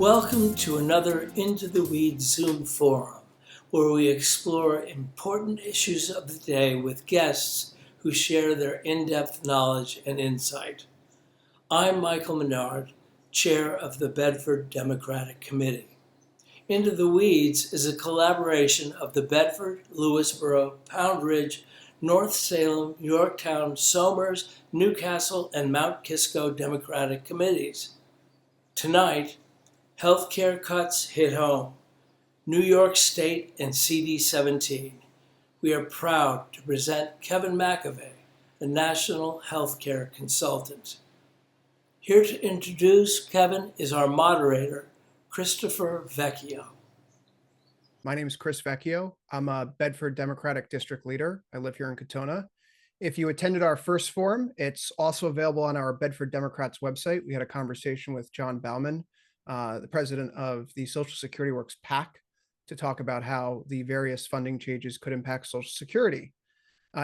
Welcome to another Into the Weeds Zoom forum, where we explore important issues of the day with guests who share their in-depth knowledge and insight. I'm Michael Menard, Chair of the Bedford Democratic Committee. Into the Weeds is a collaboration of the Bedford, Lewisboro, Pound Ridge, North Salem, Yorktown, Somers, Newcastle, and Mount Kisco Democratic Committees. Tonight, healthcare cuts hit home. New York State and CD17. We are proud to present Kevin McAvey, a national healthcare consultant. Here to introduce Kevin is our moderator, Christopher Vecchio. My name is Chris Vecchio. I'm a Bedford Democratic District Leader. I live here in Katona. If you attended our first forum, it's also available on our Bedford Democrats website. We had a conversation with John Bauman, the president of the Social Security Works PAC, to talk about how the various funding changes could impact Social Security.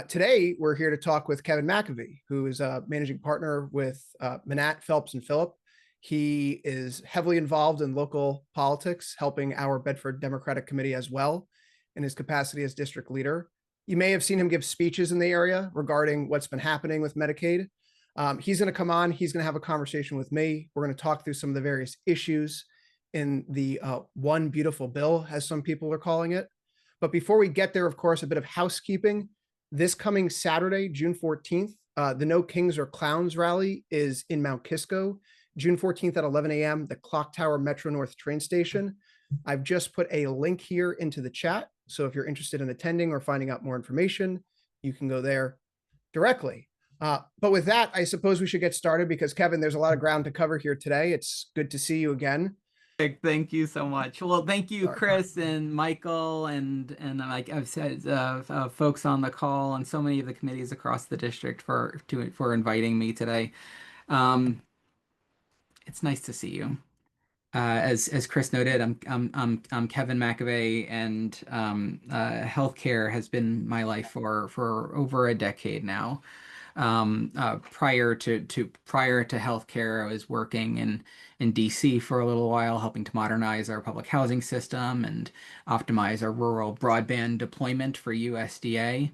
Today, we're here to talk with Kevin McAvey, who is a managing partner with Manat, Phelps, and Phillip. He is heavily involved in local politics, helping our Bedford Democratic Committee as well in his capacity as district leader. You may have seen him give speeches in the area regarding what's been happening with Medicaid. He's going to come on. He's going to have a conversation with me. We're going to talk through some of the various issues in the one beautiful bill, as some people are calling it. But before we get there, of course, a bit of housekeeping. This coming Saturday, June 14th, the No Kings or Clowns rally is in Mount Kisco. June 14th at 11 a.m., the Clock Tower Metro North train station. I've just put a link here into the chat. So if you're interested in attending or finding out more information, you can go there directly. But with that, I suppose we should get started because, Kevin, there's a lot of ground to cover here today. It's good to see you again. Thank you so much. Well, thank you, Chris and Michael, and like I've said, folks on the call and so many of the committees across the district for inviting me today. It's nice to see you. As Chris noted, I'm Kevin McAvey, and healthcare has been my life for over a decade now. Prior to healthcare, I was working in DC for a little while, helping to modernize our public housing system and optimize our rural broadband deployment for USDA.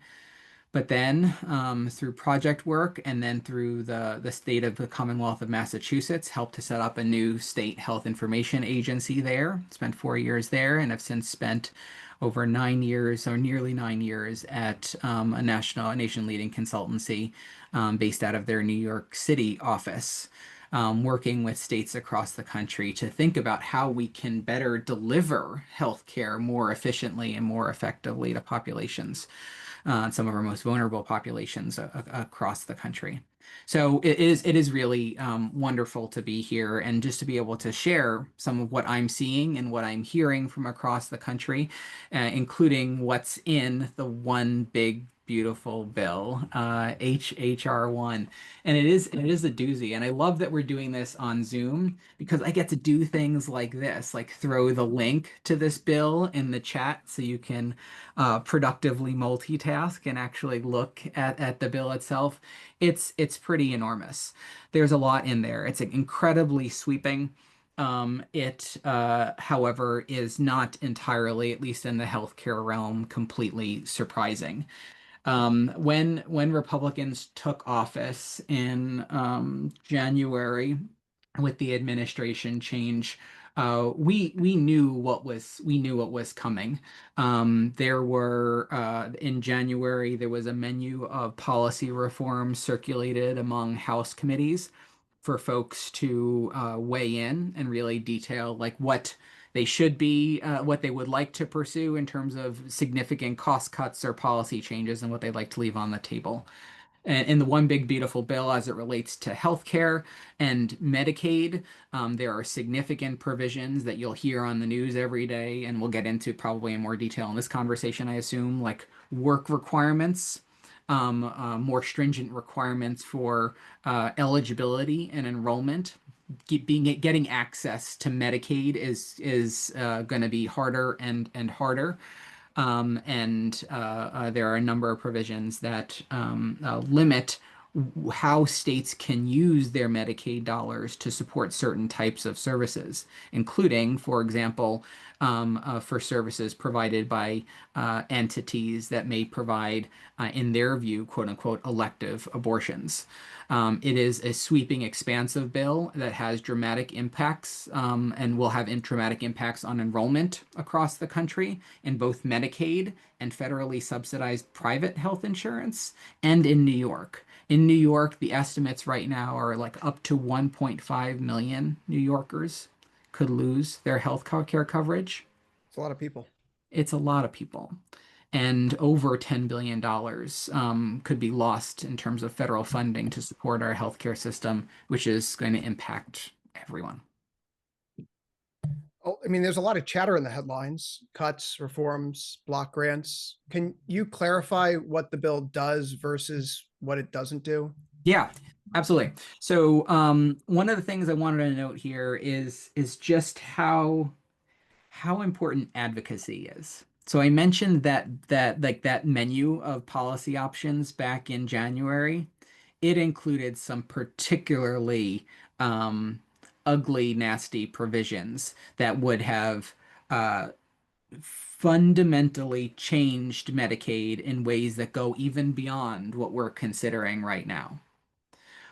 But then through project work and then through the state of the Commonwealth of Massachusetts, helped to set up a new state health information agency there. Spent 4 years there, and have since spent over 9 years or nearly 9 years at a nation-leading consultancy based out of their New York City office, working with states across the country to think about how we can better deliver healthcare more efficiently and more effectively to populations, some of our most vulnerable populations across the country. So it is really wonderful to be here and just to be able to share some of what I'm seeing and what I'm hearing from across the country, including what's in the one big beautiful bill, HHR1. And it is a doozy. And I love that we're doing this on Zoom because I get to do things like this, like throw the link to this bill in the chat so you can productively multitask and actually look at the bill itself. It's pretty enormous. There's a lot in there. It's incredibly sweeping. However, is not entirely, at least in the healthcare realm, completely surprising. When Republicans took office in January with the administration change, we knew what was coming. There were in January there was a menu of policy reforms circulated among House committees for folks to weigh in and really detail like what they should be, what they would like to pursue in terms of significant cost cuts or policy changes, and what they'd like to leave on the table. And in the one big beautiful bill, as it relates to healthcare and Medicaid, there are significant provisions that you'll hear on the news every day, and we'll get into probably in more detail in this conversation, I assume, like work requirements, more stringent requirements for eligibility and enrollment. Getting access to Medicaid is going to be harder and harder. There are a number of provisions that limit how states can use their Medicaid dollars to support certain types of services, including, for example, for services provided by entities that may provide, in their view, quote unquote, elective abortions. It is a sweeping, expansive bill that has dramatic impacts and will have dramatic impacts on enrollment across the country in both Medicaid and federally subsidized private health insurance, and in New York. In New York, the estimates right now are like up to 1.5 million New Yorkers could lose their health care coverage. It's a lot of people. It's a lot of people. And over $10 billion could be lost in terms of federal funding to support our healthcare system, which is going to impact everyone. Oh, I mean, there's a lot of chatter in the headlines, cuts, reforms, block grants. Can you clarify what the bill does versus what it doesn't do? Yeah, absolutely. So one of the things I wanted to note here is just how important advocacy is. So I mentioned that like that menu of policy options back in January, it included some particularly um, ugly, nasty provisions that would have uh, fundamentally changed Medicaid in ways that go even beyond what we're considering right now.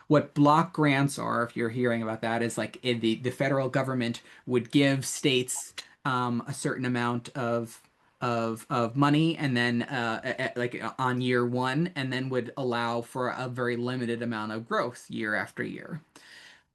What block grants are, if you're hearing about that, is like the federal government would give states a certain amount of money, and then like on year one, and then would allow for a very limited amount of growth year after year.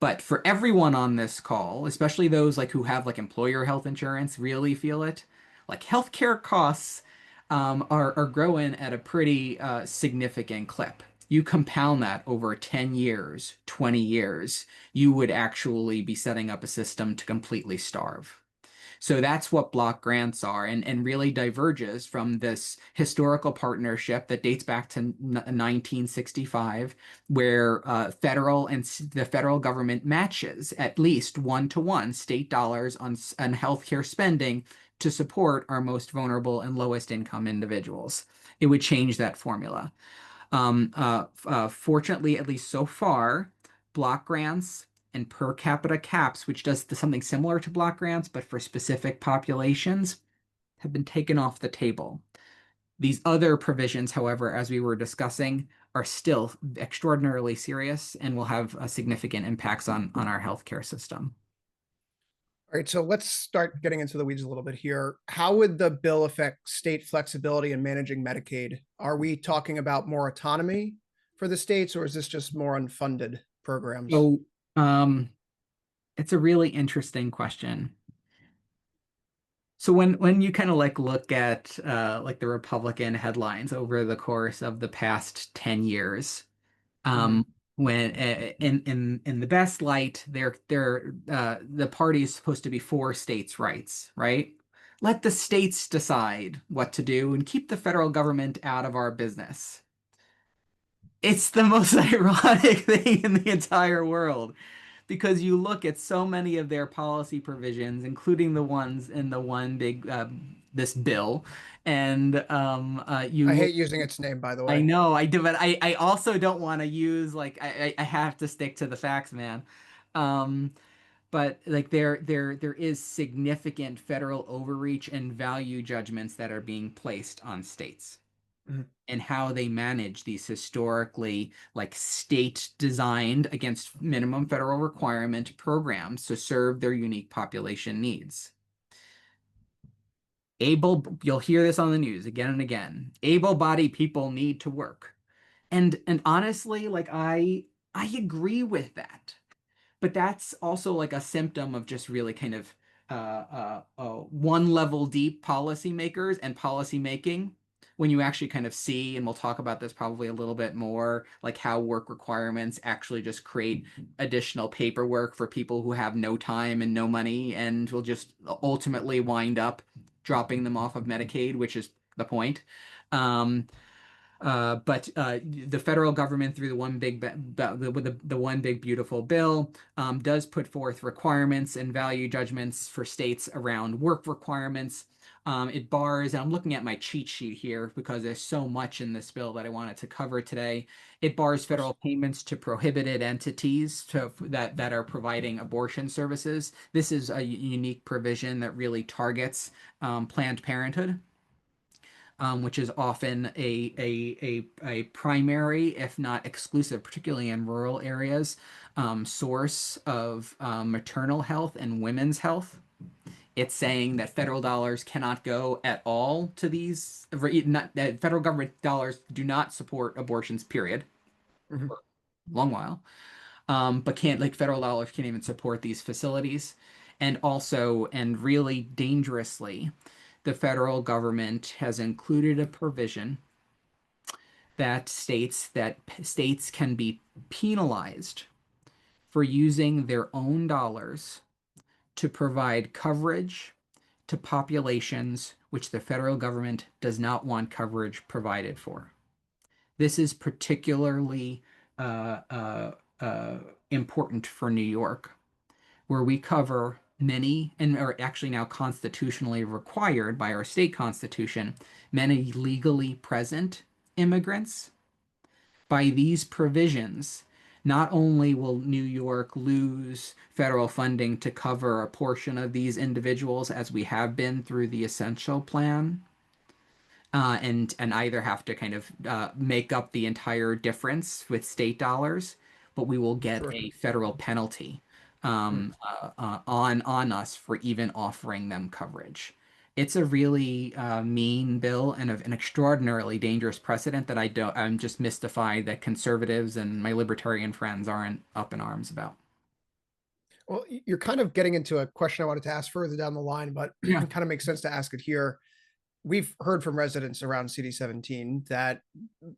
But for everyone on this call, especially those like who have like employer health insurance, really feel it. Like healthcare costs are growing at a pretty significant clip. You compound that over 10 years, 20 years, you would actually be setting up a system to completely starve. So that's what block grants are, and really diverges from this historical partnership that dates back to 1965, where the federal government matches at least 1-to-1 state dollars on healthcare spending to support our most vulnerable and lowest income individuals. It would change that formula. Fortunately, at least so far, block grants and per capita caps, which does something similar to block grants, but for specific populations, have been taken off the table. These other provisions, however, as we were discussing, are still extraordinarily serious and will have significant impacts on our healthcare system. All right, so let's start getting into the weeds a little bit here. How would the bill affect state flexibility in managing Medicaid? Are we talking about more autonomy for the states, or is this just more unfunded programs? So, it's a really interesting question. So when you kind of like look at like the Republican headlines over the course of the past 10 years, Mhm. when in the best light, they're the party is supposed to be for states' rights, right? Let the states decide what to do and keep the federal government out of our business. It's the most ironic thing in the entire world, because you look at so many of their policy provisions, including the ones in the one big this bill, and you I look. hate using its name, by the I way. know I do, but I also don't want to use like I have to stick to the facts, man. Um, but like there is significant federal overreach and value judgments that are being placed on states Mhm. and how they manage these historically like state designed against minimum federal requirement programs to serve their unique population needs. You'll hear this on the news again and again. Able-bodied people need to work. And honestly, like I agree with that. But that's also like a symptom of just really kind of one level deep policymakers and policy making. When you actually kind of see, and we'll talk about this probably a little bit more, like how work requirements actually just create additional paperwork for people who have no time and no money, and will just ultimately wind up dropping them off of Medicaid, which is the point. Um, but the federal government, through the one big beautiful bill, does put forth requirements and value judgments for states around work requirements. It bars, and I'm looking at my cheat sheet here because there's so much in this bill that I wanted to cover today. It bars Of course. federal payments to prohibited entities that are providing abortion services. This is a unique provision that really targets Planned Parenthood, which is often a primary, if not exclusive, particularly in rural areas, source of maternal health and women's health. It's saying that federal dollars cannot go at all to these, that federal government dollars do not support abortions, period, Mhm. for a long while. But can't, like, federal dollars can't even support these facilities. And also, and really dangerously, the federal government has included a provision that states that states can be penalized for using their own dollars to provide coverage to populations which the federal government does not want coverage provided for. This is particularly uh, uh, uh, important for New York, where we cover many, and are actually now constitutionally required by our state constitution, many legally present immigrants. By these provisions, not only will New York lose federal funding to cover a portion of these individuals, as we have been through the Essential Plan, and either have to kind of make up the entire difference with state dollars, but we will get Sure. a federal penalty Mm. on us for even offering them coverage. It's a really mean bill and an extraordinarily dangerous precedent that I'm just mystified that conservatives and my libertarian friends aren't up in arms about. Well, you're kind of getting into a question I wanted to ask further down the line, but Yeah. it kind of makes sense to ask it here. We've heard from residents around CD17 that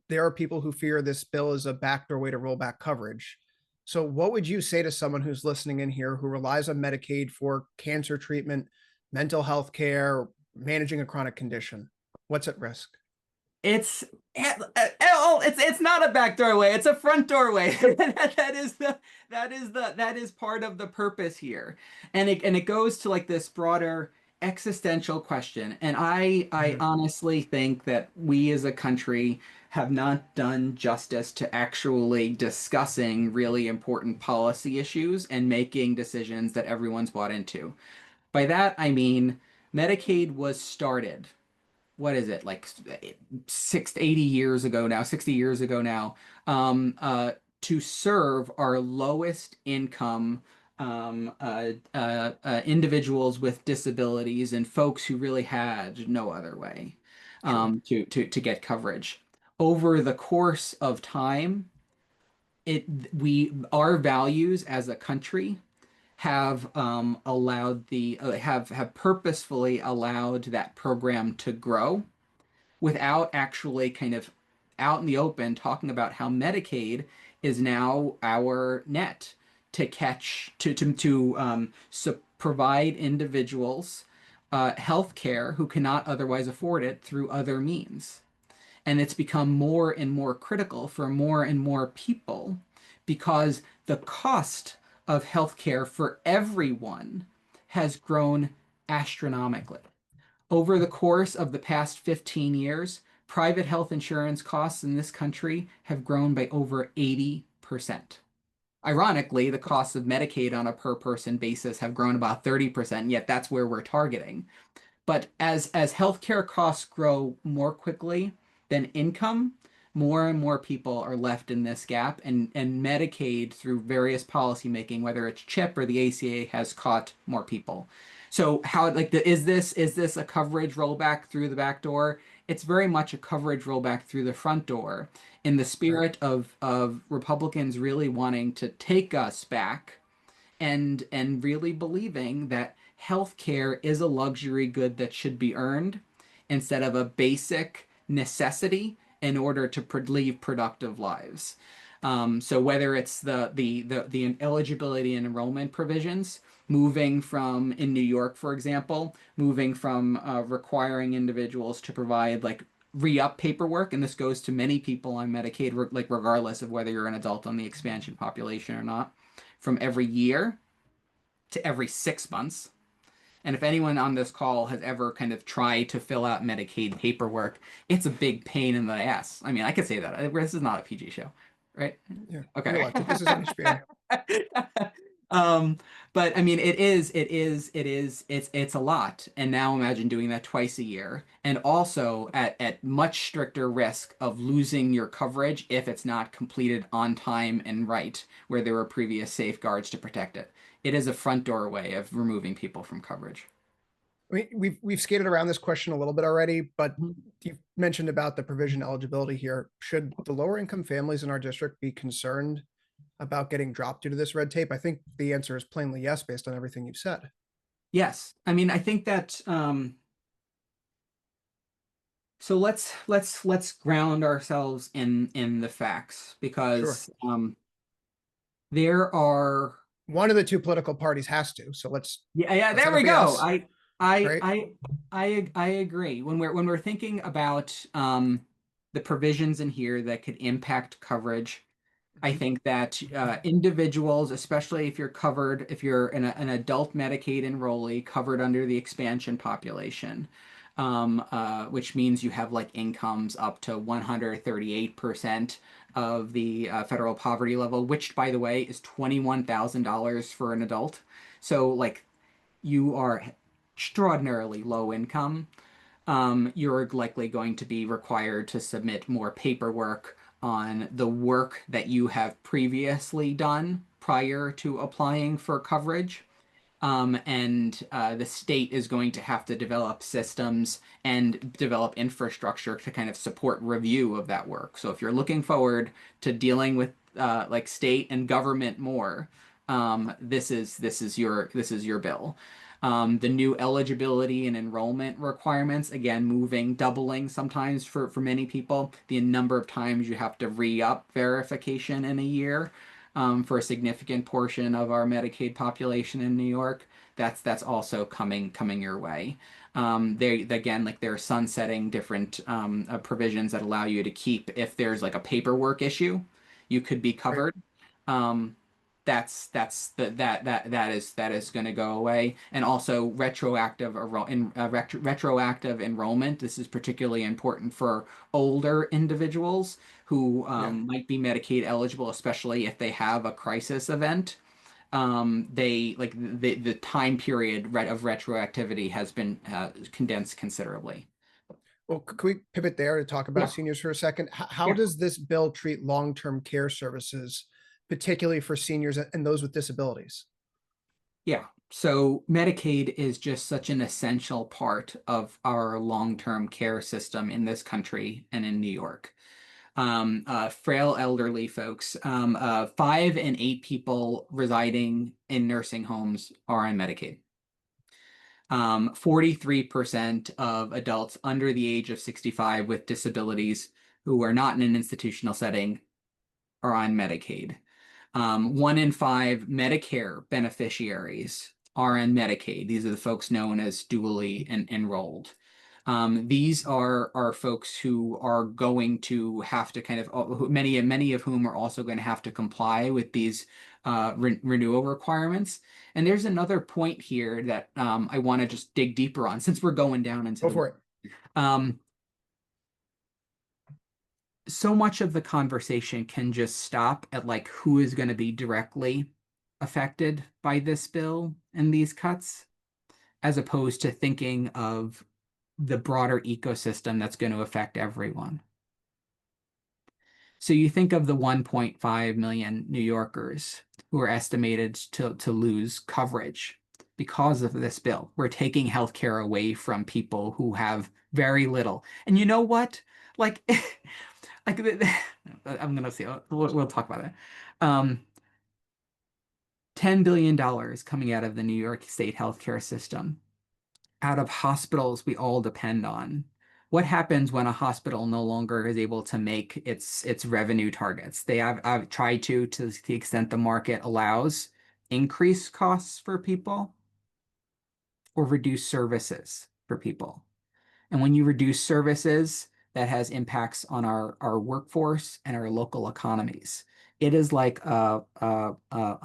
there are people who fear this bill is a backdoor way to roll back coverage. So, what would you say to someone who's listening in here who relies on Medicaid for cancer treatment, mental health care, managing a chronic condition? What's at risk? It's it's not a back doorway. It's a front doorway. That is part of the purpose here, and it goes to like this broader existential question. And I Mhm. honestly think that we as a country have not done justice to actually discussing really important policy issues and making decisions that everyone's bought into. By that I mean Medicaid was started, what is it, like 80 years ago now, 60 years ago now, um, uh, to serve our lowest income individuals with disabilities and folks who really had no other way Sure. to get coverage. Over the course of time, it we our values as a country have allowed the have purposefully allowed that program to grow without actually kind of out in the open talking about how Medicaid is now our net to catch to provide individuals health care who cannot otherwise afford it through other means. And it's become more and more critical for more and more people because the cost of healthcare for everyone has grown astronomically. Over the course of the past 15 years, private health insurance costs in this country have grown by over 80%. Ironically, the costs of Medicaid on a per person basis have grown about 30%, yet that's where we're targeting. But as healthcare costs grow more quickly than income, more and more people are left in this gap, and Medicaid through various policymaking, whether it's CHIP or the ACA, has caught more people. So how like is this a coverage rollback through the back door? It's very much a coverage rollback through the front door in the Right. spirit of Republicans really wanting to take us back and really believing that healthcare is a luxury good that should be earned instead of a basic necessity in order to lead productive lives. So whether it's the eligibility and enrollment provisions, moving from in New York, for example, moving from requiring individuals to provide like re-up paperwork, and this goes to many people on Medicaid, like regardless of whether you're an adult on the expansion population or not, from every year to every 6 months, And if anyone on this call has ever kind of tried to fill out Medicaid paperwork, it's a big pain in the ass. I mean, I could say that. This is not a PG show, right? Yeah, you're Okay. allowed to. This is an HBO. Um, but I mean, it's a lot. And now imagine doing that twice a year, and also at much stricter risk of losing your coverage if it's not completed on time and right, where there were previous safeguards to protect it. It is a front door way of removing people from coverage. I mean, we've skated around this question a little bit already, but Mhm. you mentioned about the provision eligibility here. Should the lower income families in our district be concerned about getting dropped due to this red tape? I think the answer is plainly yes, based on everything you've said. Yes, I mean, I think that so let's ground ourselves in the facts Sure. because there are. One of the two political parties has to. So Yeah, let's there have it we be go. us, I, right? I, I agree. When we're thinking about the provisions in here that could impact coverage, I Mhm. think that individuals, especially if you're covered, if you're an adult Medicaid enrollee covered under the expansion population, which means you have like incomes up to 138% of the federal poverty level, which, by the way, is $21,000 for an adult. So, like, you are extraordinarily low income, you're likely going to be required to submit more paperwork on the work that you have previously done prior to applying for coverage. And the state is going to have to develop systems and develop infrastructure to kind of support review of that work. So if you're looking forward to dealing with like state and government more, this is your bill. The new eligibility and enrollment requirements, again, moving, doubling sometimes for many people, the number of times you have to re-up verification in a year for a significant portion of our Medicaid population in New York. That's also coming your way. They again, like, they're sunsetting different provisions that allow you to keep, if there's like a paperwork issue, you could be Right. covered. Um, that is going to go away, and also retroactive enrollment. This is particularly important for older individuals who Yeah. might be Medicaid eligible, especially if they have a crisis event. They like the time period of retroactivity has been condensed considerably. Well, can we pivot there to talk about Yeah, seniors for a second? How yeah, does this bill treat long-term care services, particularly for seniors and those with disabilities? yeah. So Medicaid is just such an essential part of our long-term care system in this country and in New York. Frail elderly folks, 5 and 8 people residing in nursing homes are on Medicaid. 43% of adults under the age of 65 with disabilities who are not in an institutional setting are on Medicaid. 1 in 5 Medicare beneficiaries are on Medicaid. These are the folks known as dually enrolled. These are folks who are going to have to kind of many of whom are also going to have to comply with these renewal requirements. And there's another point here that I want to just dig deeper on since we're going down into Go the for it. um, so much of the conversation can just stop at like who is going to be directly affected by this bill and these cuts, as opposed to thinking of the broader ecosystem that's going to affect everyone. So you think of the 1.5 million New Yorkers who are estimated to lose coverage because of this bill. We're taking healthcare away from people who have very little. And you know what? Like, like I'm gonna see. We'll talk about it. Um, $10 billion coming out of the New York State healthcare system, out of hospitals we all depend on. What happens when a hospital no longer is able to make its revenue targets? They have tried to the extent the market allows, increase costs for people or reduce services for people. And when you reduce services, that has impacts on our workforce and our local economies. It is like a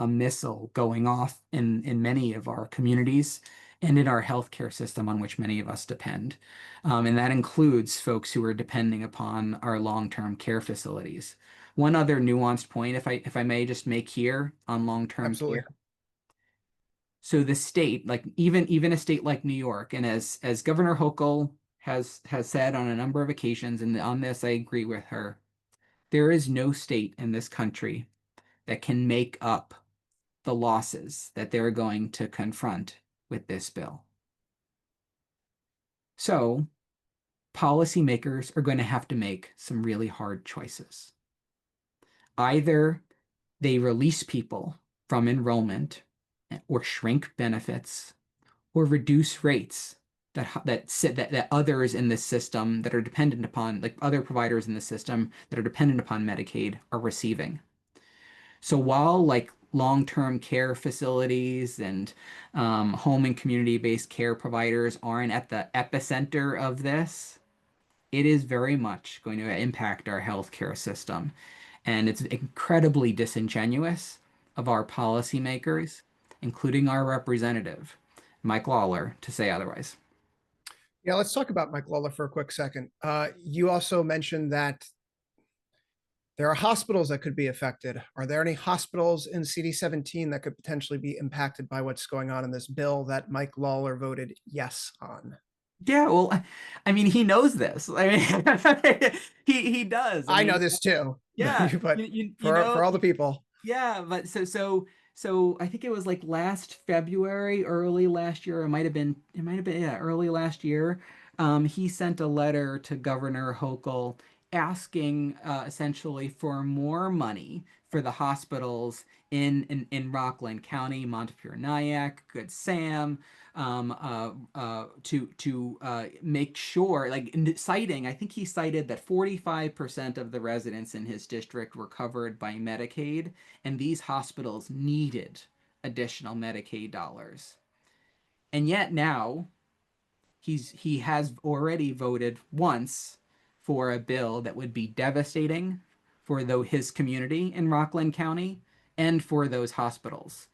missile going off in many of our communities. and in our healthcare system on which many of us depend. And that includes folks who are depending upon our long-term care facilities. One other nuanced point, if I may just make here on long-term Absolutely. care. So the state, like even a state like New York, and as Governor Hochul has said on a number of occasions, and on this I agree with her, there is no state in this country that can make up the losses that they're going to confront with this bill. So policymakers are going to have to make some really hard choices. Either they release people from enrollment or shrink benefits or reduce rates that others in this system that are dependent upon, like other providers in the system that are dependent upon Medicaid, are receiving. So while like long-term care facilities and home and community-based care providers aren't at the epicenter of this, it is very much going to impact our healthcare system. And it's incredibly disingenuous of our policymakers, including our representative, Mike Lawler, to say otherwise. Yeah, let's talk about Mike Lawler for a quick second. You also mentioned that there are hospitals that could be affected. Are there any hospitals in CD17 that could potentially be impacted by what's going on in this bill that Mike Lawler voted yes on? Yeah, well, I mean, he knows this. I mean, he does. I I know mean, this too, yeah, but you for know, all the people. yeah, but so I think it was like last February, early last year. It might have been yeah, early last year. He sent a letter to Governor Hochul asking essentially for more money for the hospitals in Rockland County, Montefiore Nyack, Good Sam, to make sure, like citing, I think he cited that 45% of the residents in his district were covered by Medicaid, and these hospitals needed additional Medicaid dollars. And yet now he has already voted once for a bill that would be devastating for his community in Rockland County and for those hospitals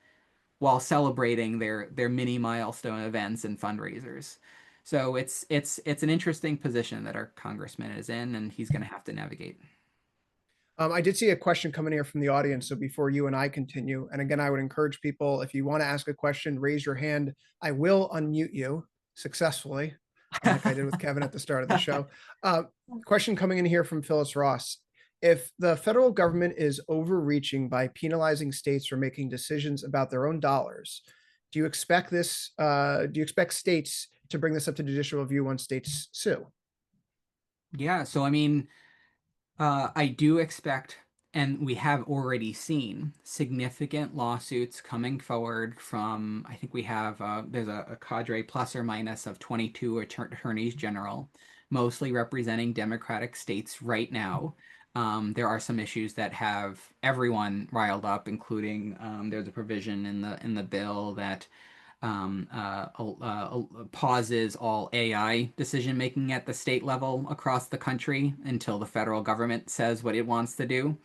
while celebrating their mini milestone events and fundraisers. So it's an interesting position that our congressman is in, and he's going to have to navigate. I did see a question coming here from the audience. So before you and I continue, and again, I would encourage people, if you want to ask a question, raise your hand. I will unmute you successfully, like I did with Kevin at the start of the show. Question coming in here from Phyllis Ross. If the federal government is overreaching by penalizing states for making decisions about their own dollars, do you expect states to bring this up to judicial review once states sue? Yeah, so I mean, I do expect, and we have already seen significant lawsuits coming forward from, I think we have, there's a cadre plus or minus of 22 attorneys general, mostly representing Democratic states right now. There are some issues that have everyone riled up, including there's a provision in the bill that pauses all AI decision making at the state level across the country until the federal government says what it wants to do.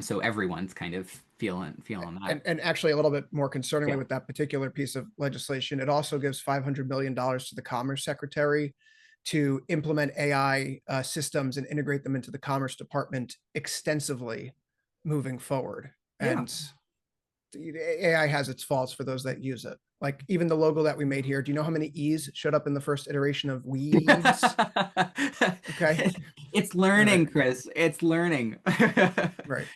So everyone's kind of feeling that. And actually, a little bit more concerningly Yeah. with that particular piece of legislation, it also gives $500 million to the Commerce Secretary to implement AI systems and integrate them into the Commerce Department extensively moving forward. Yeah. And AI has its faults for those that use it. Like even the logo that we made here, do you know how many E's showed up in the first iteration of Weeds? Okay. It's All right. learning, Chris. It's learning. Right.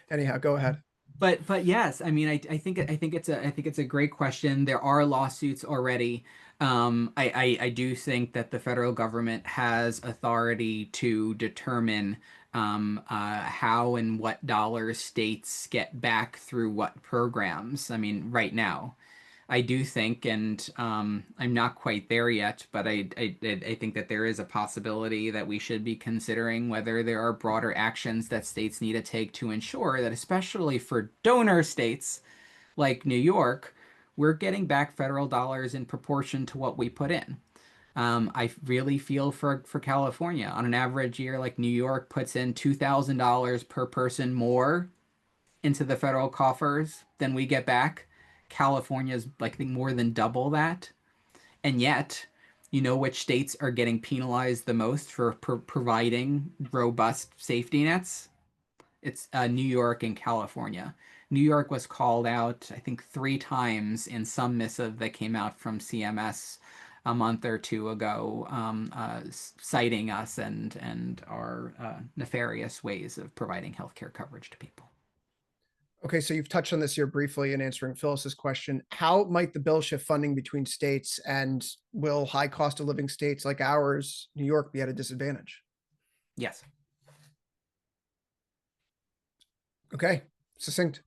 Anyhow, go ahead. But yes, I mean, I think it's a great question. There are lawsuits already. I do think that the federal government has authority to determine how and what dollars states get back through what programs. I mean, right now. I do think, and I'm not quite there yet, but I think that there is a possibility that we should be considering whether there are broader actions that states need to take to ensure that, especially for donor states like New York, we're getting back federal dollars in proportion to what we put in. I really feel for California. On an average year, like New York puts in $2,000 per person more into the federal coffers than we get back. California's like I think more than double that. And yet, you know which states are getting penalized the most for providing robust safety nets? It's New York and California. New York was called out, I think, 3 times in some missive that came out from CMS a month or two ago, citing us and our nefarious ways of providing healthcare coverage to people. Okay, so you've touched on this here briefly in answering Phyllis's question. How might the bill shift funding between states, and will high cost of living states like ours, New York, be at a disadvantage? Yes. Okay, succinct.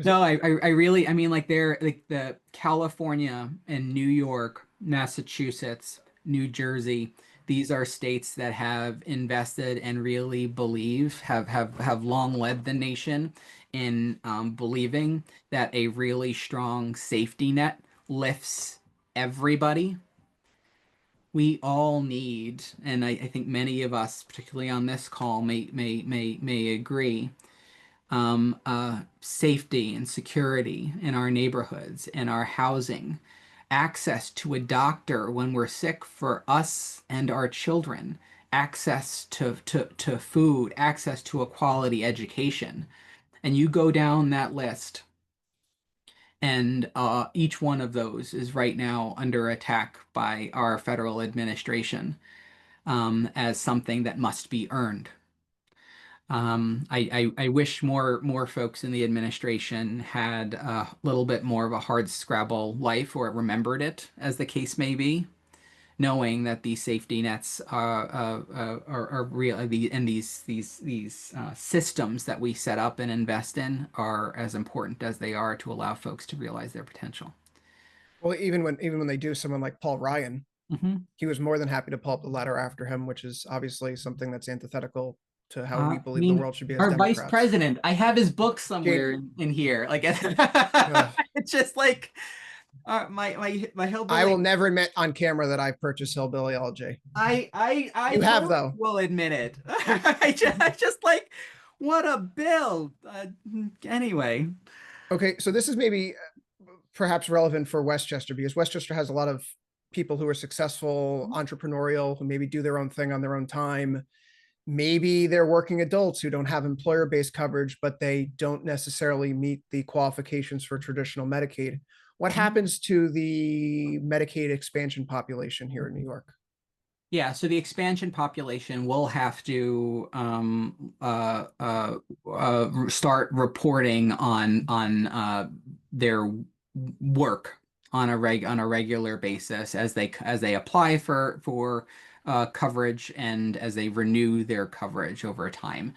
No, I really, I mean, like they're like the California and New York, Massachusetts, New Jersey. These are states that have invested and really believe, have long led the nation in believing that a really strong safety net lifts everybody. We all need, and I think many of us, particularly on this call, may agree, safety and security in our neighborhoods and our housing, access to a doctor when we're sick for us and our children, access to food, access to a quality education. And you go down that list, and each one of those is right now under attack by our federal administration as something that must be earned. I wish more folks in the administration had a little bit more of a hard scrabble life or remembered it, as the case may be, knowing that these safety nets are real, and these systems that we set up and invest in are as important as they are to allow folks to realize their potential. Well, even when they do, someone like Paul Ryan, Mhm. he was more than happy to pull up the ladder after him, which is obviously something that's antithetical to how we I believe the mean, world should be as our vice Democrats. president, I have his book Jade, somewhere in here. Like, uh, it's just like my I will hillbilly. never admit on camera that I purchased Hillbilly LJ. I You have totally though. will admit it. I just like what a bill. Anyway. Okay, so this is maybe perhaps relevant for Westchester because Westchester has a lot of people who are successful, entrepreneurial, who maybe do their own thing on their own time. Maybe they're working adults who don't have employer-based coverage, but they don't necessarily meet the qualifications for traditional Medicaid. What happens to the Medicaid expansion population here in New York? Yeah, so the expansion population will have to start reporting on their work on a regular basis as they apply for coverage and as they renew their coverage over time.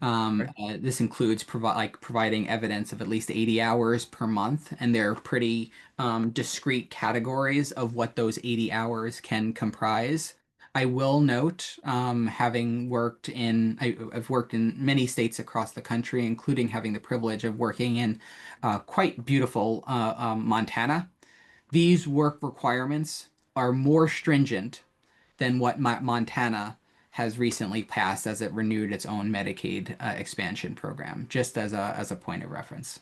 Okay. This includes providing evidence of at least 80 hours per month, and there are pretty discrete categories of what those 80 hours can comprise. I will note, I've worked in many states across the country, including having the privilege of working in quite beautiful Montana. These work requirements are more stringent than what Montana has recently passed as it renewed its own Medicaid expansion program, just as a point of reference.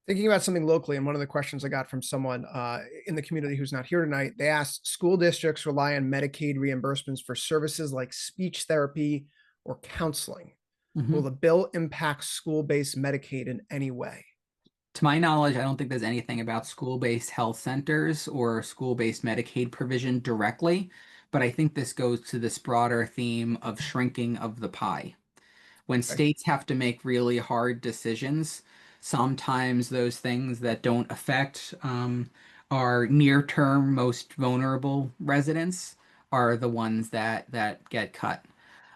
Thinking about something locally, and one of the questions I got from someone in the community who's not here tonight, they asked, school districts rely on Medicaid reimbursements for services like speech therapy or counseling. Will Mhm. the bill impact school-based Medicaid in any way? To my knowledge, I don't think there's anything about school-based health centers or school-based Medicaid provision directly, but I think this goes to this broader theme of shrinking of the pie. When Okay. states have to make really hard decisions, sometimes those things that don't affect our near-term most vulnerable residents are the ones that get cut.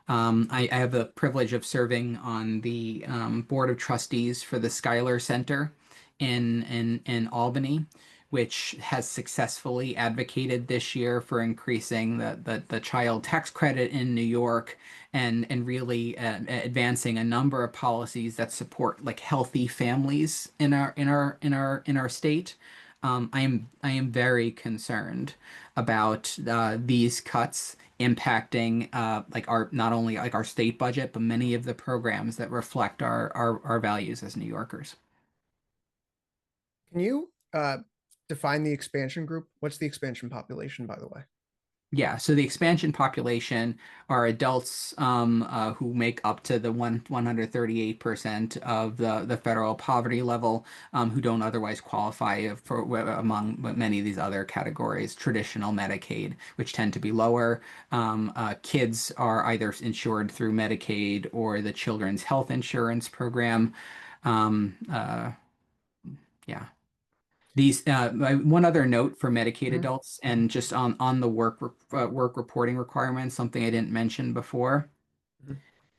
I have the privilege of serving on the board of trustees for the Schuyler Center in Albany, which has successfully advocated this year for increasing the child tax credit in New York and really advancing a number of policies that support like healthy families in our state. I am very concerned about these cuts impacting like our not only like our state budget, but many of the programs that reflect our values as New Yorkers. Can you define the expansion group? What's the expansion population, by the way? Yeah, so the expansion population are adults who make up to the 138% of the federal poverty level, who don't otherwise qualify for among many of these other categories, traditional Medicaid, which tend to be lower. Kids are either insured through Medicaid or the Children's Health Insurance Program. Um, uh, yeah. These one other note for Medicaid Mhm. adults, and just on the work reporting requirements, something I didn't mention before. Mhm.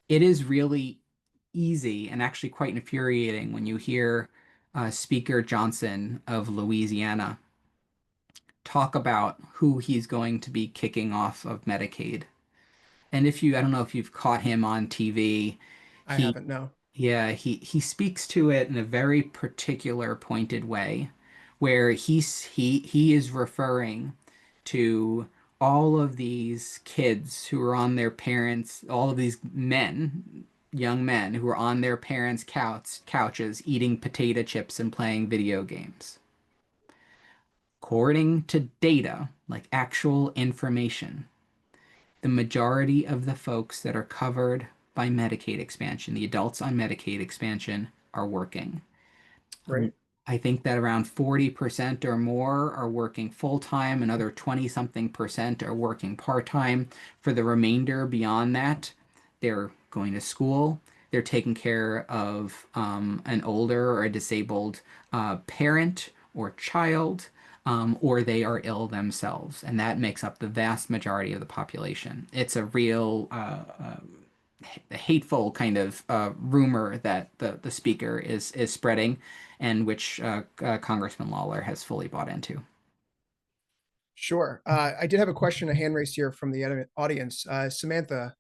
It is really easy and actually quite infuriating when you hear Speaker Johnson of Louisiana talk about who he's going to be kicking off of Medicaid. And I don't know if you've caught him on TV, I he haven't, no. yeah, he speaks to it in a very particular pointed way where he is referring to all of these kids who are on their parents, all of these men, young men who are on their parents' couches eating potato chips and playing video games. According to data, like actual information, the majority of the folks that are covered by Medicaid expansion, the adults on Medicaid expansion, are working. Right. I think that around 40% or more are working full time, another 20 something percent are working part time. For the remainder beyond that, they're going to school, they're taking care of an older or a disabled parent or child, or they are ill themselves. And that makes up the vast majority of the population. It's a real hateful kind of rumor that the speaker is spreading, and which Congressman Lawler has fully bought into. Sure. I did have a question, a hand raised here from the audience. Samantha,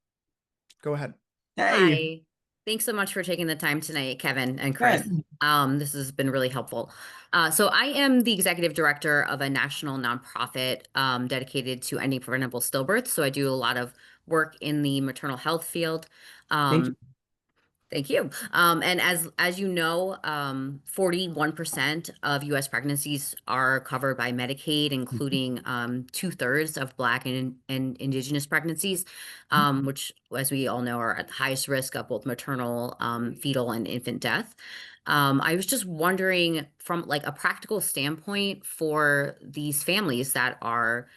go ahead. Hey, Hi. Thanks so much for taking the time tonight, Kevin and Chris. good. This has been really helpful. So I am the executive director of a national nonprofit dedicated to ending preventable stillbirths. So I do a lot of work in the maternal health field. Thank you. Um, Thank you. And as you know, 41% of U.S. pregnancies are covered by Medicaid, including two-thirds of Black and Indigenous pregnancies, which, as we all know, are at the highest risk of both maternal, fetal, and infant death. I was just wondering, from like a practical standpoint, for these families that are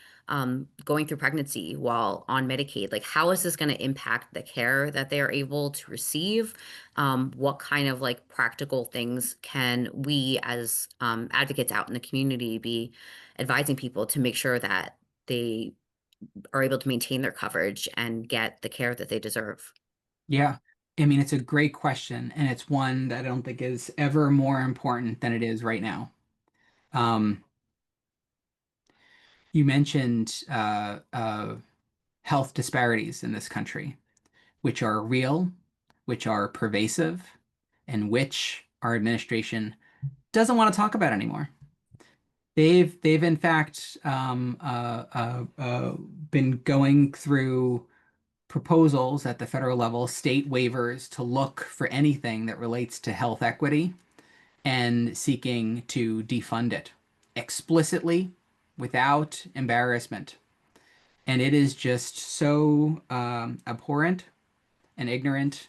going through pregnancy while on Medicaid, like how is this going to impact the care that they are able to receive? What kind of like practical things can we as advocates out in the community be advising people to make sure that they are able to maintain their coverage and get the care that they deserve? Yeah. I mean, it's a great question, and it's one that I don't think is ever more important than it is right now. Um, you mentioned health disparities in this country, which are real, which are pervasive, and which our administration doesn't want to talk about anymore. They've in fact been going through proposals at the federal level, state waivers to look for anything that relates to health equity and seeking to defund it explicitly without embarrassment. And it is just so abhorrent and ignorant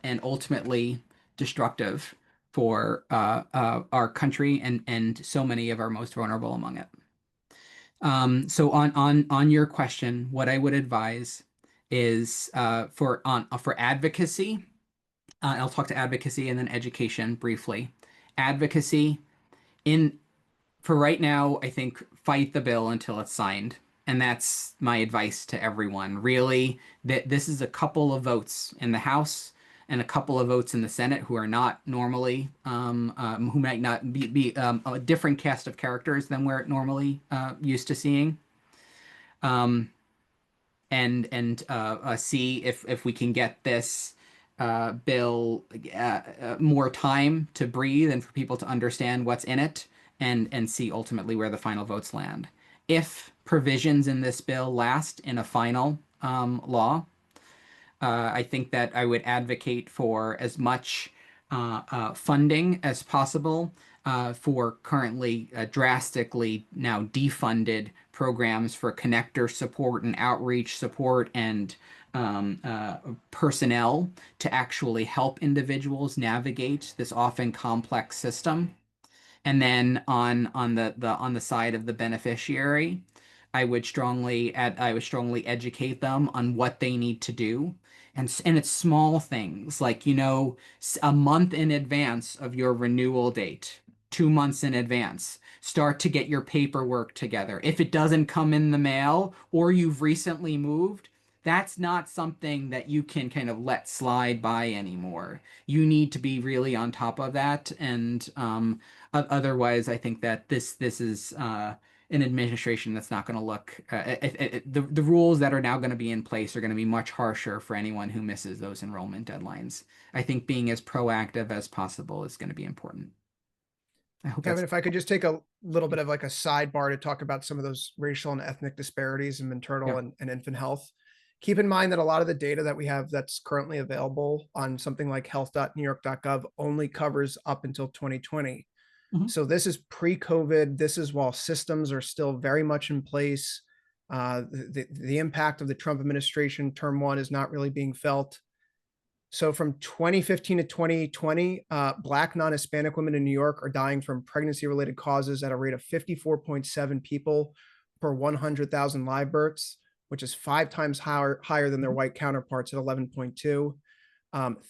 and ultimately destructive for our country and so many of our most vulnerable among it. So on your question, what I would advise is for advocacy. I'll talk to advocacy and then education briefly. Advocacy in for right now, I think fight the bill until it's signed. And that's my advice to everyone. Really, that this is a couple of votes in the House and a couple of votes in the Senate who are not normally, who might not be a different cast of characters than we're normally used to seeing. Um, and see if we can get this bill more time to breathe and for people to understand what's in it and see ultimately where the final votes land. If provisions in this bill last in a final law, I think that I would advocate for as much funding as possible for currently drastically now defunded programs for connector support and outreach support and personnel to actually help individuals navigate this often complex system. And then on the side of the beneficiary, I would strongly educate them on what they need to do. And it's small things like, a month in advance of your renewal date, 2 months in advance, start to get your paperwork together. If it doesn't come in the mail or you've recently moved, that's not something that you can kind of let slide by anymore. You need to be really on top of that. And otherwise, I think that this is an administration that's not going to look the rules that are now going to be in place are going to be much harsher for anyone who misses those enrollment deadlines. I think being as proactive as possible is going to be important. I hope Kevin, that's if I could just take a little bit of like a sidebar to talk about some of those racial and ethnic disparities in maternal yeah. and infant health. Keep in mind that a lot of the data that we have that's currently available on something like health.newyork.gov only covers up until 2020. Mhm. So this is pre-COVID. This is while systems are still very much in place. The impact of the Trump administration term one is not really being felt. So from 2015 to 2020, Black non-Hispanic women in New York are dying from pregnancy-related causes at a rate of 54.7 people per 100,000 live births, which is 5 times higher than their white counterparts at 11.2.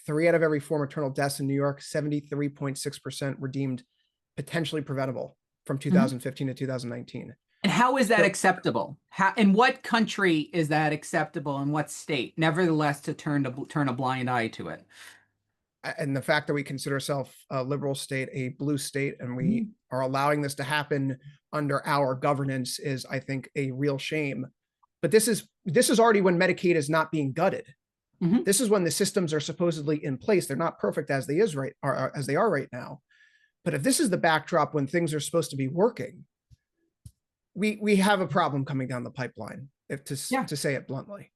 3 out of every 4 maternal deaths in New York, 73.6% were deemed potentially preventable from Mhm. 2015 to 2019. And how is that So, acceptable? How in what country is that acceptable? In what state? Nevertheless, to turn a blind eye to it. and the fact that we consider ourselves a liberal state, a blue state, and we Mhm. are allowing this to happen under our governance is, I think, a real shame. But this is already when Medicaid is not being gutted. Mhm. This is when the systems are supposedly in place. They're not perfect as as they are right now. But if this is the backdrop when things are supposed to be working, we have a problem coming down the pipeline, if Yeah. to say it bluntly.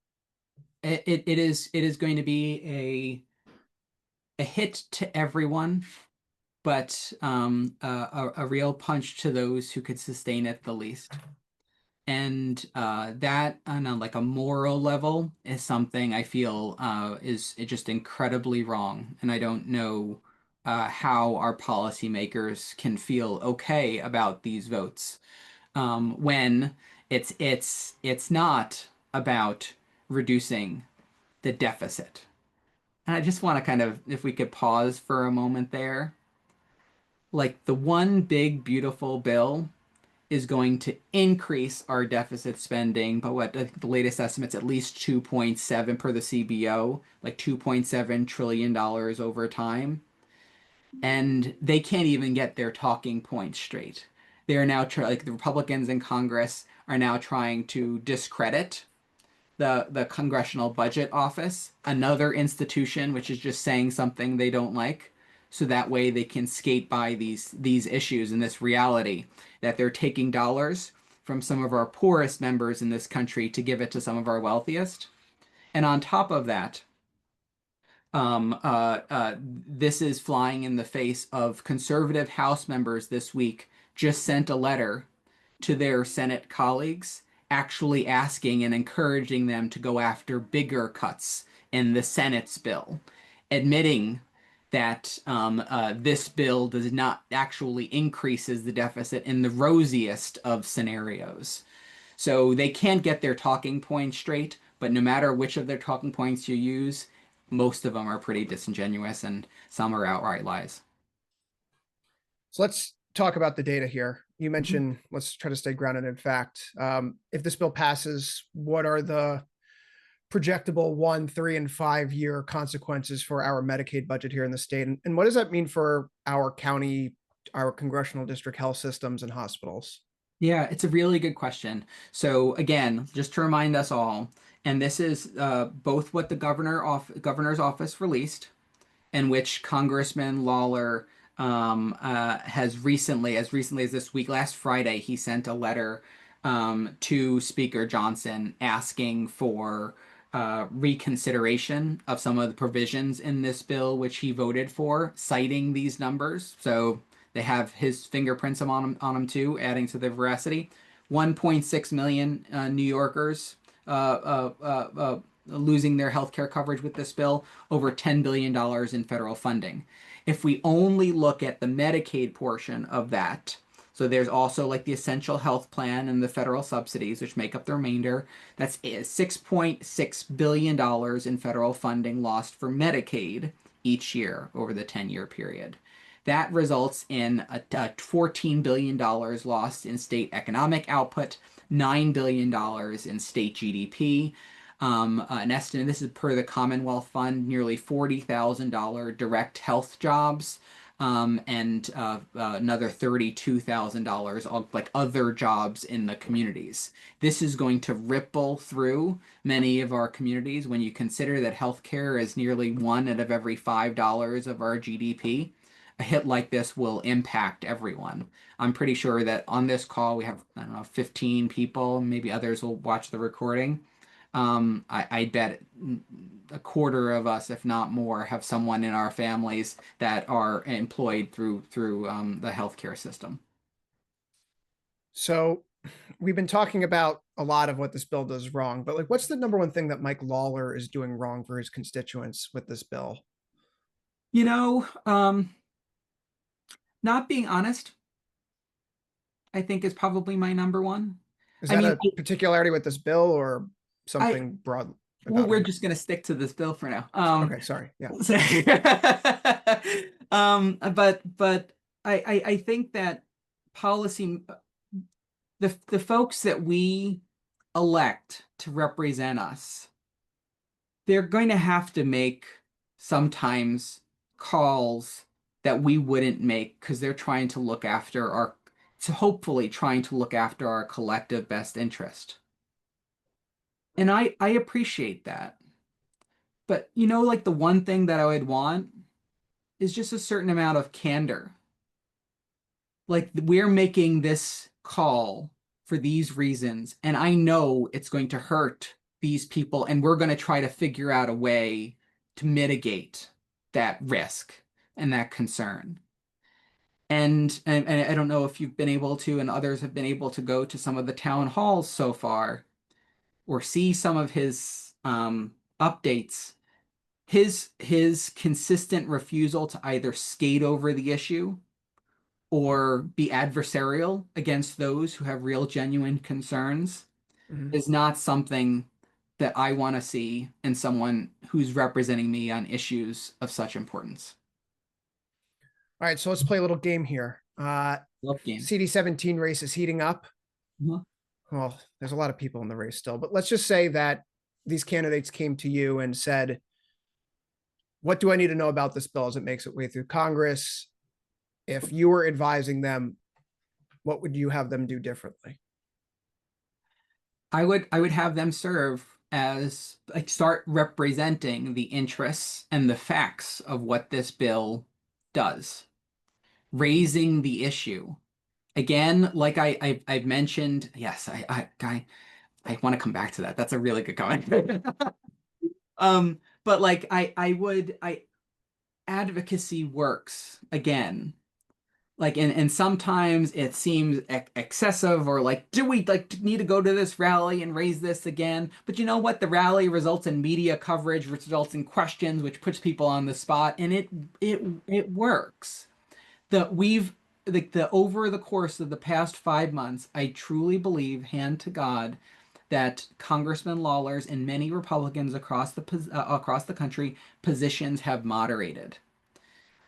It is going to be a hit to everyone, but a real punch to those who could sustain it the least. And that on like a moral level is something I feel is just incredibly wrong. And I don't know how our policymakers can feel okay about these votes when it's not about reducing the deficit. And I just want to kind of, if we could pause for a moment there, like the one big beautiful bill is going to increase our deficit spending, but what I think the latest estimate's at least 2.7 per the CBO, like $2.7 trillion over time. And they can't even get their talking points straight. They are now like the Republicans in Congress are now trying to discredit the Congressional Budget Office, another institution which is just saying something they don't like, so that way they can skate by these issues and this reality that they're taking dollars from some of our poorest members in this country to give it to some of our wealthiest. And on top of that, this is flying in the face of conservative House members this week just sent a letter to their Senate colleagues, actually asking and encouraging them to go after bigger cuts in the Senate's bill, admitting that this bill does not actually increases the deficit in the rosiest of scenarios. So they can't get their talking points straight, but no matter which of their talking points you use, most of them are pretty disingenuous and some are outright lies. So let's talk about the data here. You Mhm. mentioned let's try to stay grounded in fact. If this bill passes, what are the projectable 1, 3, and 5 year consequences for our Medicaid budget here in the state? And what does that mean for our county, our congressional district health systems and hospitals? Yeah, it's a really good question. So again, just to remind us all, and this is both what the governor's office released, in which Congressman Lawler has recently, as recently as this week, last Friday, he sent a letter to Speaker Johnson asking for reconsideration of some of the provisions in this bill, which he voted for, citing these numbers. So They have his fingerprints on them too, adding to the veracity. 1.6 million New Yorkers losing their health care coverage with this bill, over $10 billion in federal funding. If we only look at the Medicaid portion of that, so there's also like the essential health plan and the federal subsidies, which make up the remainder. That's $6.6 billion in federal funding lost for Medicaid each year over the 10-year period. That results in a $14 billion lost in state economic output, $9 billion in state GDP. An estimate, this is per the Commonwealth Fund, nearly $40,000 direct health jobs, and another $32,000 of like other jobs in the communities. This is going to ripple through many of our communities when you consider that healthcare is nearly one out of every $5 of our GDP. A hit like this will impact everyone. I'm pretty sure that on this call we have, I don't know, 15 people, maybe others will watch the recording. I bet a quarter of us, if not more, have someone in our families that are employed through the healthcare system. So we've been talking about a lot of what this bill does wrong, but like, what's the number one thing that Mike Lawler is doing wrong for his constituents with this bill? You know, not being honest, I think is probably my number one. Is I that mean, a particularity with this bill or something broad? well, About we're him? just gonna stick to this bill for now. Okay, sorry. Yeah. But I think that policy, the folks that we elect to represent us, they're going to have to make sometimes calls that we wouldn't make because they're trying to look after our, so hopefully trying to look after our collective best interest. And I appreciate that. But you know, like the one thing that I would want is just a certain amount of candor. Like we're making this call for these reasons, and I know it's going to hurt these people, and we're going to try to figure out a way to mitigate that risk and that concern. And I don't know if you've been able to, and others have been able to go to some of the town halls so far, or see some of his updates. His consistent refusal to either skate over the issue or be adversarial against those who have real genuine concerns is not something that I want to see in someone who's representing me on issues of such importance. All right, so let's play a little game here. Love game. CD17 race is heating up. Mhm. Well, there's a lot of people in the race still, but let's just say that these candidates came to you and said, what do I need to know about this bill as it makes its way through Congress? If you were advising them, what would you have them do differently? I would have them serve as like start representing the interests and the facts of what this bill does, raising the issue. Again, like I've mentioned, yes, I want to come back to that. That's a really good comment. But like I advocacy works again. Like and sometimes it seems excessive, or like, do we like need to go to this rally and raise this again? But you know what? The rally results in media coverage, which results in questions, which puts people on the spot, and it works. The over the course of the past 5 months, I truly believe, hand to God, that Congressman Lawler's and many Republicans across the country positions have moderated.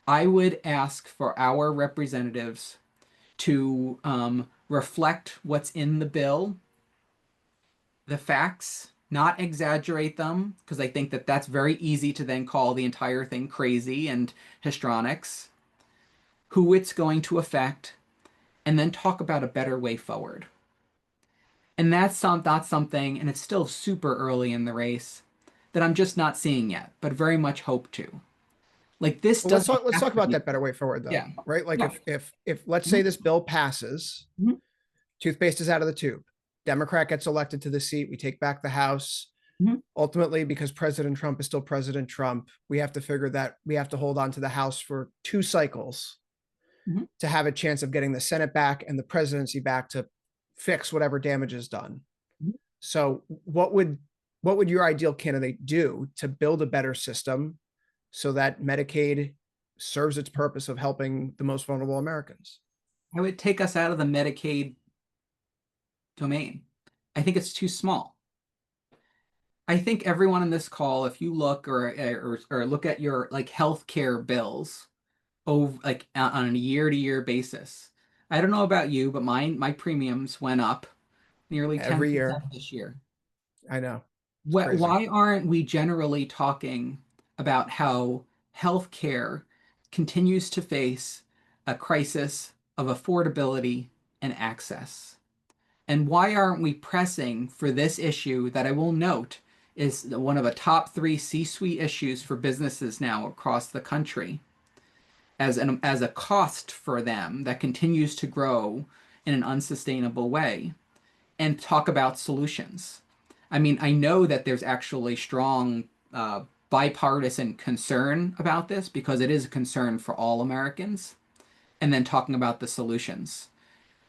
I would ask for our representatives to reflect what's in the bill, the facts, not exaggerate them, because I think that that's very easy to then call the entire thing crazy and histrionics, who it's going to affect, and then talk about a better way forward. And that's not something, and it's still super early in the race, that I'm just not seeing yet, but very much hope to. Like this Well, doesn't let's have talk to about be, that better way forward, though. yeah. Right? Like Yeah. if let's say this bill passes, Mhm. toothpaste is out of the tube. Democrat gets elected to the seat. We take back the House. Mhm. Ultimately, because President Trump is still President Trump, we have to figure that we have to hold on to the House for 2 cycles. Mhm. to have a chance of getting the Senate back and the presidency back to fix whatever damage is done. Mhm. So what would your ideal candidate do to build a better system so that Medicaid serves its purpose of helping the most vulnerable Americans? I would take us out of the Medicaid domain. I think it's too small. I think everyone in this call, if you look or look at your like healthcare bills over like on a year to year basis. I don't know about you, but my premiums went up nearly Every 10% year. this year. I know. It's crazy. Why aren't we generally talking about how healthcare continues to face a crisis of affordability and access? And why aren't we pressing for this issue that I will note is one of the top three C-suite issues for businesses now across the country as a cost for them that continues to grow in an unsustainable way, and talk about solutions. I mean, I know that there's actually strong bipartisan concern about this because it is a concern for all Americans, and then talking about the solutions.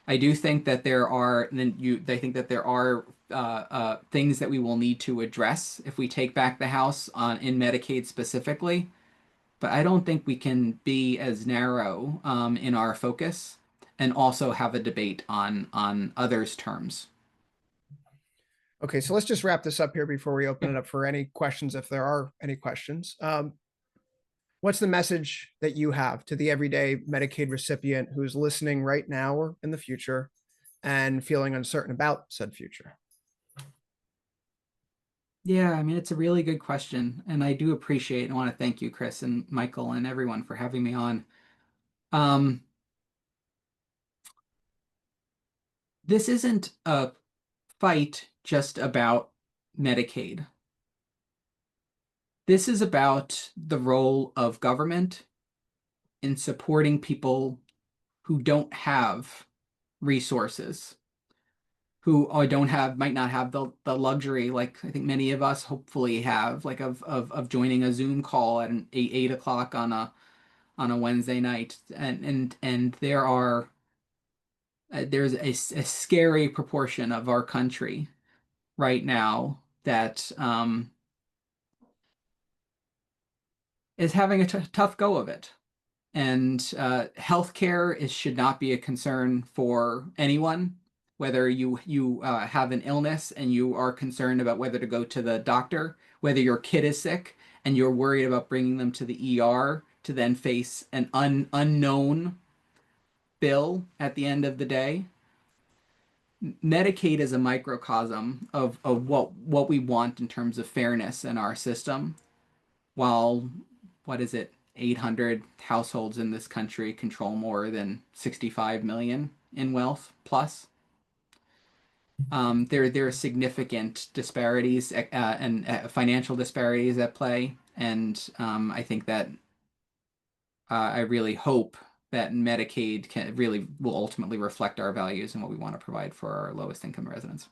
I do think that there are, they think that there are things that we will need to address if we take back the House on in Medicaid specifically. But I don't think we can be as narrow in our focus and also have a debate on others' terms. Okay, so let's just wrap this up here before we open it up for any questions, if there are any questions. What's the message that you have to the everyday Medicaid recipient who's listening right now or in the future and feeling uncertain about said future? Yeah, I mean, it's a really good question, and I do appreciate and want to thank you, Chris and Michael and everyone for having me on. Um, this isn't a fight just about Medicaid. This is about the role of government in supporting people who don't have resources, who don't have, might not have the luxury, like I think many of us hopefully have, like of joining a Zoom call at an 8 o'clock on a Wednesday night. And there's a scary proportion of our country right now that is having a tough go of it. And healthcare should not be a concern for anyone, whether you have an illness and you are concerned about whether to go to the doctor, whether your kid is sick and you're worried about bringing them to the ER to then face an unknown bill at the end of the day. Medicaid is a microcosm of what we want in terms of fairness in our system, while what is it, 800 households in this country control more than 65 million in wealth plus. There are significant disparities and financial disparities at play, and I think that I really hope that Medicaid really will ultimately reflect our values and what we want to provide for our lowest income residents.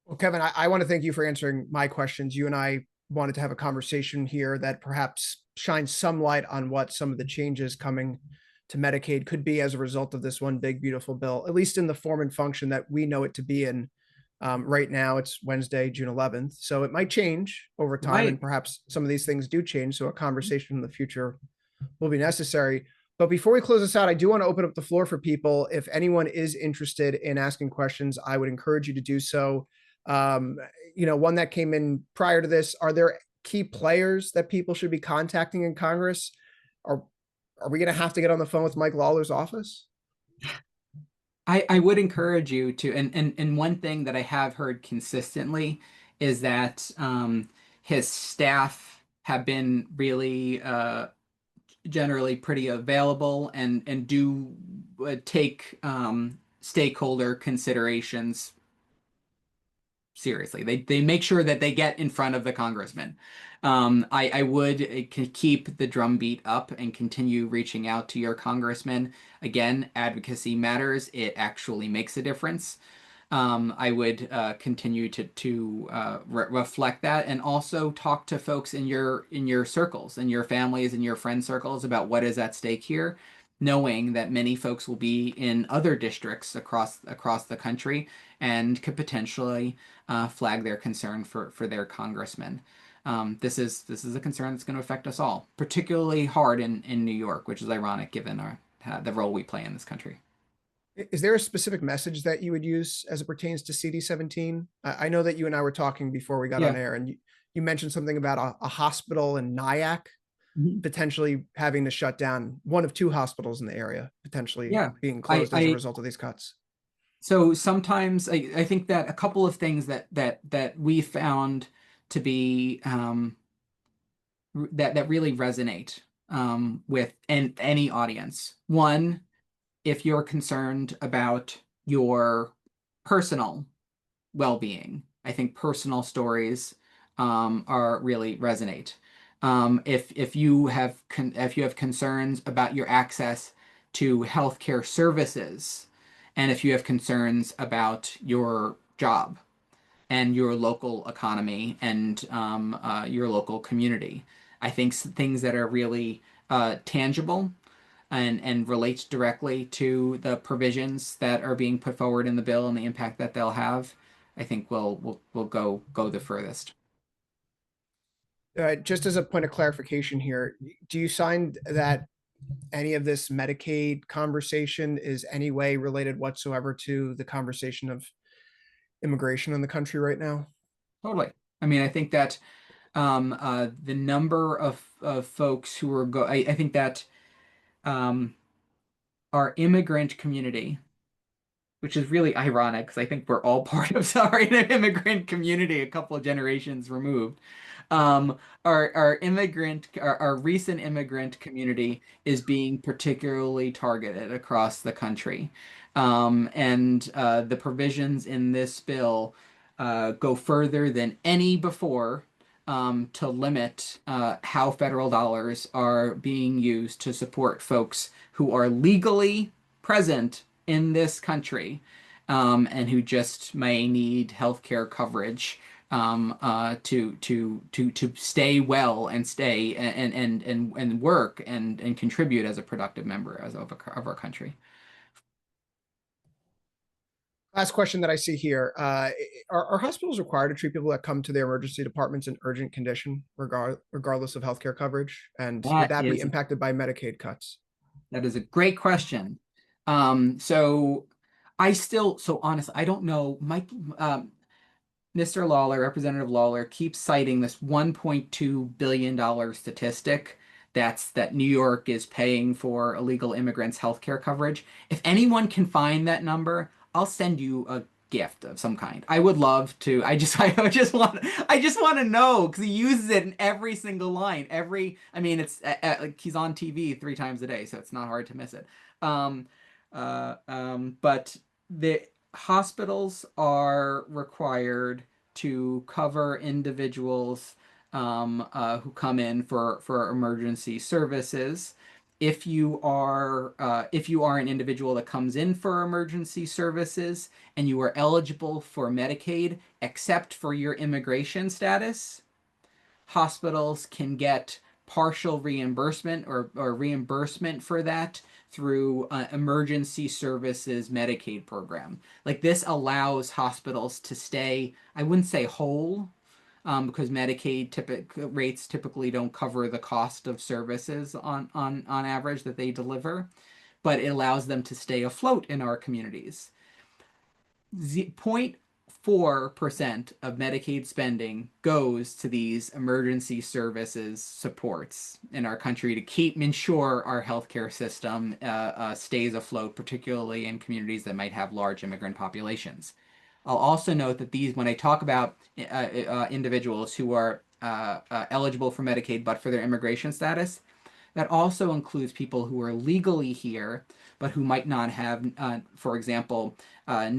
Well, Kevin, I want to thank you for answering my questions. You and I wanted to have a conversation here that perhaps shines some light on what some of the changes coming to Medicaid could be as a result of this one big, beautiful bill, at least in the form and function that we know it to be in. Right now, it's Wednesday, June 11th. So it might change over time, and Right. perhaps some of these things do change. So a conversation in the future will be necessary. But before we close this out, I do want to open up the floor for people. If anyone is interested in asking questions, I would encourage you to do so. Um, one that came in prior to this, are there key players that people should be contacting in Congress? Are, are we going to have to get on the phone with Mike Lawler's office? I would encourage you to, and one thing that I have heard consistently is that his staff have been really generally pretty available and do take stakeholder considerations seriously. They make sure that they get in front of the congressman. I would keep the drumbeat up and continue reaching out to your congressman. Again, advocacy matters. It actually makes a difference. I would continue to reflect that, and also talk to folks in your circles, in your families, in your friend circles about what is at stake here. knowing that many folks will be in other districts across the country and could potentially flag their concern for their congressman. This is a concern that's going to affect us all, particularly hard in New York, which is ironic given the role we play in this country. Is there a specific message that you would use as it pertains to CD17? I know that you and I were talking before we got on air, and you mentioned something about a hospital in Nyack potentially having to shut down, one of two hospitals in the area potentially being closed as a result of these cuts. So sometimes I think that a couple of things that we found to be that really resonate with any audience. One, if you're concerned about your personal well-being, I think personal stories are really resonate. If you have concerns about your access to healthcare services, and if you have concerns about your job and your local economy and your local community, I think things that are really tangible and relates directly to the provisions that are being put forward in the bill and the impact that they'll have, I think will go the furthest. Just as a point of clarification here, do you find that any of this Medicaid conversation is any way related whatsoever to the conversation of immigration in the country right now? Totally. I mean, I think that the number of folks who are I think that our immigrant community, which is really ironic because I think we're all part of our immigrant community a couple of generations removed. Our recent immigrant community is being particularly targeted across the country. And the provisions in this bill go further than any before to limit how federal dollars are being used to support folks who are legally present in this country and who just may need healthcare coverage to stay well and stay and work and contribute as a productive member of our country. Last question that I see here. Are hospitals required to treat people that come to their emergency departments in urgent condition, regardless of healthcare coverage? And would that be impacted by Medicaid cuts? That is a great question. So honestly, I don't know. Mr. Lawler, Representative Lawler, keeps citing this $1.2 billion statistic that New York is paying for illegal immigrants' healthcare coverage. If anyone can find that number, I'll send you a gift of some kind. I would love to. I just want to know because he uses it in every single line. I mean, it's like he's on TV 3 times a day, so it's not hard to miss it. But the hospitals are required to cover individuals who come in for emergency services. If you are an individual that comes in for emergency services and you are eligible for Medicaid, except for your immigration status, hospitals can get partial reimbursement or reimbursement for that through emergency services Medicaid program. Like this allows hospitals to stay, I wouldn't say whole, because Medicaid rates typically don't cover the cost of services on average that they deliver, but it allows them to stay afloat in our communities. 0.4% of Medicaid spending goes to these emergency services supports in our country to ensure our healthcare system stays afloat, particularly in communities that might have large immigrant populations. I'll also note that when I talk about individuals who are eligible for Medicaid but for their immigration status, that also includes people who are legally here but who might not have, for example,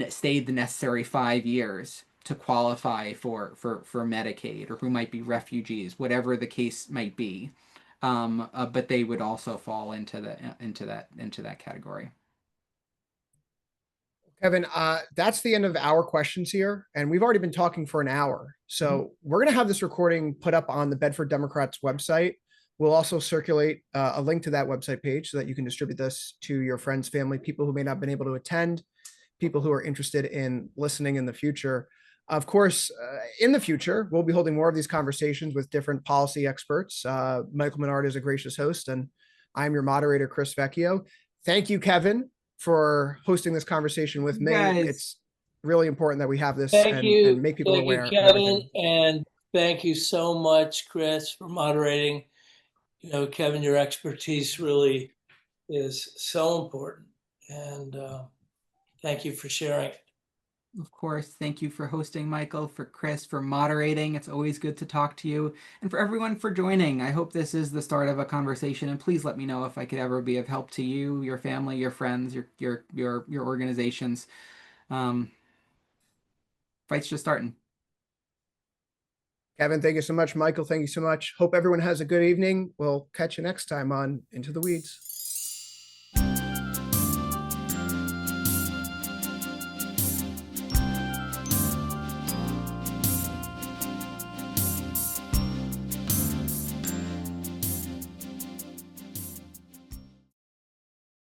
stayed the necessary 5 years to qualify for Medicaid, or who might be refugees, whatever the case might be. But they would also fall into that category. Kevin, that's the end of our questions here, and we've already been talking for an hour. So we're going to have this recording put up on the Bedford Democrats website. We'll also circulate a link to that website page so that you can distribute this to your friends, family, people who may not have been able to attend, people who are interested in listening in the future. Of course, in the future, we'll be holding more of these conversations with different policy experts. Michael Menard is a gracious host, and I'm your moderator, Chris Vecchio. Thank you, Kevin, for hosting this conversation with me. Guys. It's really important that we have this Thank and you. make people Thank you, aware of Kevin. everything. And thank you so much, Chris, for moderating. You know, Kevin, your expertise really is so important. And thank you for sharing. Of course, thank you for hosting, Michael, for Chris, for moderating. It's always good to talk to you, and for everyone for joining. I hope this is the start of a conversation, and please let me know if I could ever be of help to you, your family, your friends, your organizations. Fight's just starting. Kevin, thank you so much. Michael, thank you so much. Hope everyone has a good evening. We'll catch you next time on Into the Weeds.